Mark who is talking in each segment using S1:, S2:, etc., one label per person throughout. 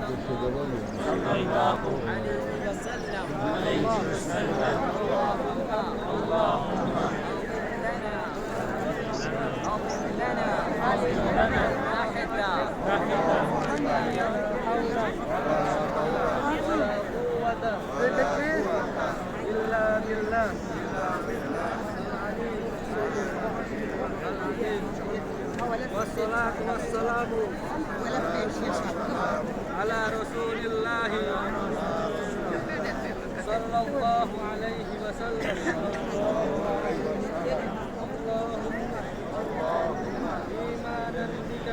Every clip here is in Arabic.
S1: صلى الله عليه وسلم. اللهم أغفر لنا واحدا ولا قوة إلا بالله والصلاة والسلام على رسول الله صلى الله عليه وسلم. اللهم إيمانا بك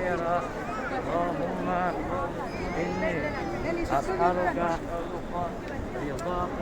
S1: اللهم إني أسألك رضاك